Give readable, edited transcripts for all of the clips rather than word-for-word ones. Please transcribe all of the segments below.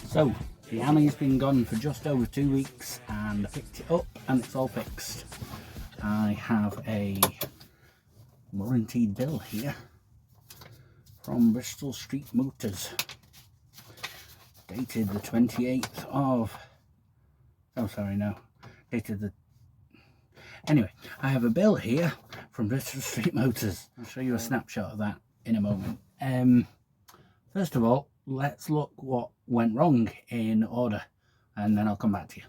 So, the Ami's been gone for just over 2 weeks and I picked it up and it's all fixed. I have a warranty bill here from Bristol Street Motors, dated the 28th of... oh sorry, no, dated the... anyway, I have a bill here from Bristol Street Motors. I'll show you a snapshot of that in a moment. First of all, let's look what went wrong in order and then I'll come back to you.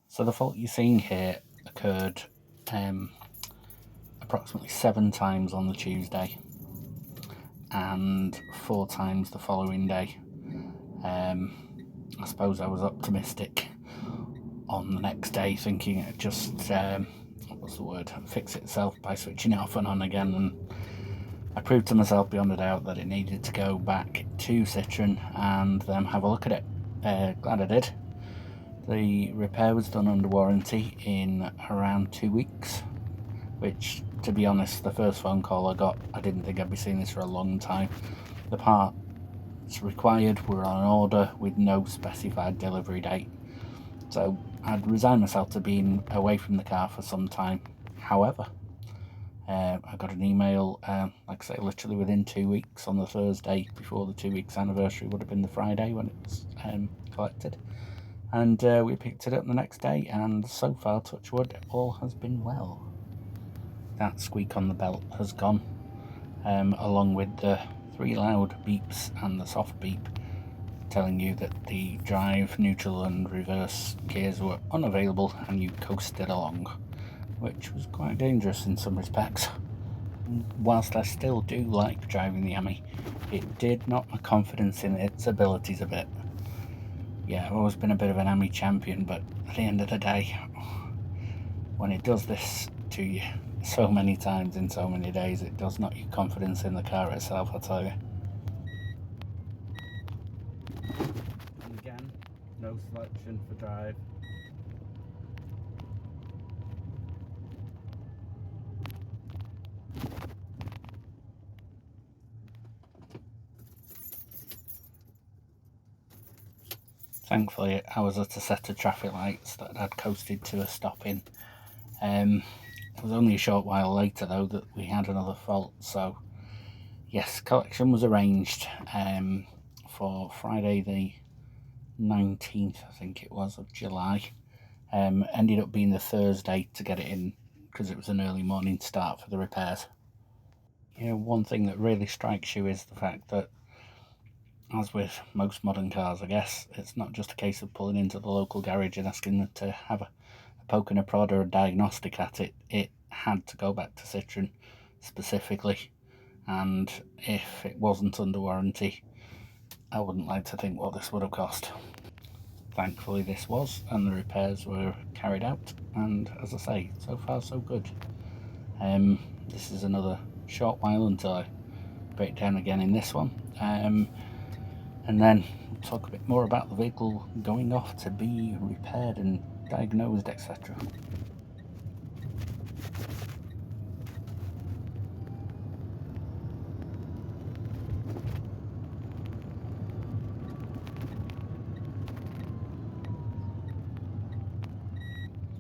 So the fault you're seeing here occurred approximately 7 times on the Tuesday and 4 times the following day. I suppose I was optimistic on the next day, thinking it just what's the word, fix itself by switching it off and on again, and I proved to myself beyond a doubt that it needed to go back to Citroen and then have a look at it. Glad I did. The repair was done under warranty in around 2 weeks, which, to be honest, the first phone call I got, I didn't think I'd be seeing this for a long time. The parts required were on order with no specified delivery date, so I'd resigned myself to being away from the car for some time. However, I got an email, like I say, literally within 2 weeks, on the Thursday before the 2 weeks anniversary would have been the Friday when it was collected. And we picked it up the next day, and so far, touch wood, all has been well. That squeak on the belt has gone, along with the 3 loud beeps and the soft beep telling you that the drive, neutral and reverse gears were unavailable and you coasted along, which was quite dangerous in some respects. Whilst I still do like driving the Ami, it did knock my confidence in its abilities a bit. Yeah, I've always been a bit of an Ami champion, but at the end of the day, when it does this to you so many times in so many days, it does knock your confidence in the car itself, I tell you. And again, no selection for drive. Thankfully, I was at a set of traffic lights that I'd coasted to a stop in. It was only a short while later, though, that we had another fault. So, yes, collection was arranged for Friday the 19th, I think it was, of July. Ended up being the Thursday to get it in because it was an early morning start for the repairs. You know, one thing that really strikes you is the fact that, as with most modern cars, I guess, it's not just a case of pulling into the local garage and asking them to have a poke and a prod or a diagnostic at it. It had to go back to Citroen specifically, and if it wasn't under warranty, I wouldn't like to think what this would have cost. Thankfully this was, and the repairs were carried out, and as I say, so far so good. This is another short while until I break down again in this one. And then we'll talk a bit more about the vehicle going off to be repaired and diagnosed, etc.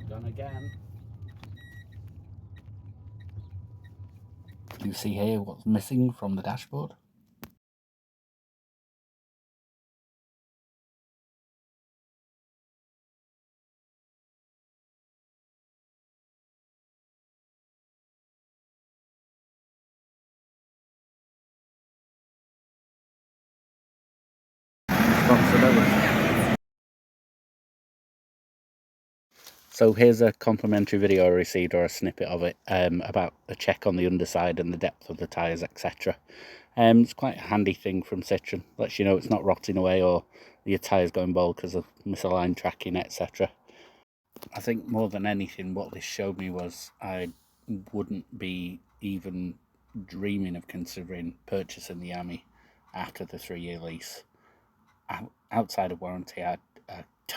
Done again. You see here what's missing from the dashboard. So here's a complimentary video I received, or a snippet of it, about a check on the underside and the depth of the tyres, etc. It's quite a handy thing from Citroen. Lets you know it's not rotting away or your tyres going bald because of misaligned tracking, etc. I think more than anything what this showed me was I wouldn't be even dreaming of considering purchasing the Ami after the 3-year lease. Outside of warranty, I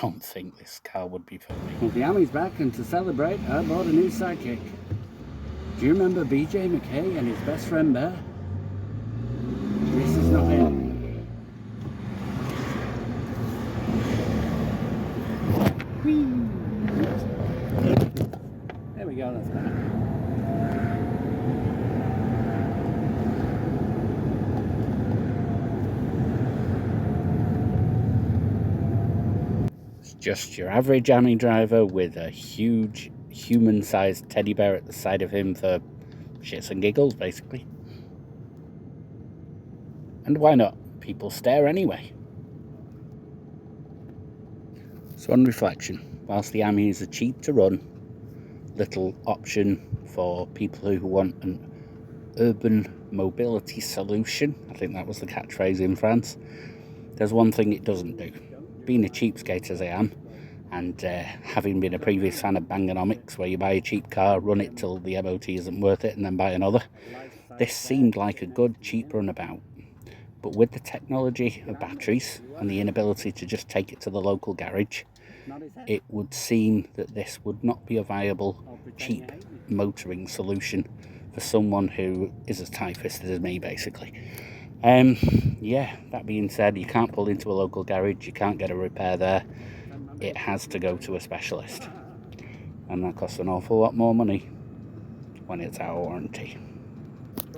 don't think this car would be for me. Well, the Ami's back, and to celebrate, I bought a new sidekick. Do you remember BJ McKay and his best friend Bear? This is not him. There we go, that's better. It's just your average Ami driver with a huge human-sized teddy bear at the side of him for shits and giggles, basically. And why not? People stare anyway. So on reflection, whilst the Ami is a cheap to run little option for people who want an urban mobility solution, I think that was the catchphrase in France, there's one thing it doesn't do. Being a cheapskate as I am, and having been a previous fan of Bangonomics, where you buy a cheap car, run it till the MOT isn't worth it, and then buy another, this seemed like a good, cheap runabout. But with the technology of batteries and the inability to just take it to the local garage, it would seem that this would not be a viable, cheap motoring solution for someone who is as tight-fisted as me, basically. Yeah, that being said, you can't pull into a local garage, you can't get a repair there. It has to go to a specialist. And that costs an awful lot more money when it's out of warranty.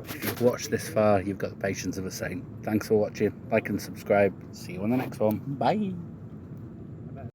If you've watched this far, you've got the patience of a saint. Thanks for watching. Like and subscribe. See you on the next one. Bye.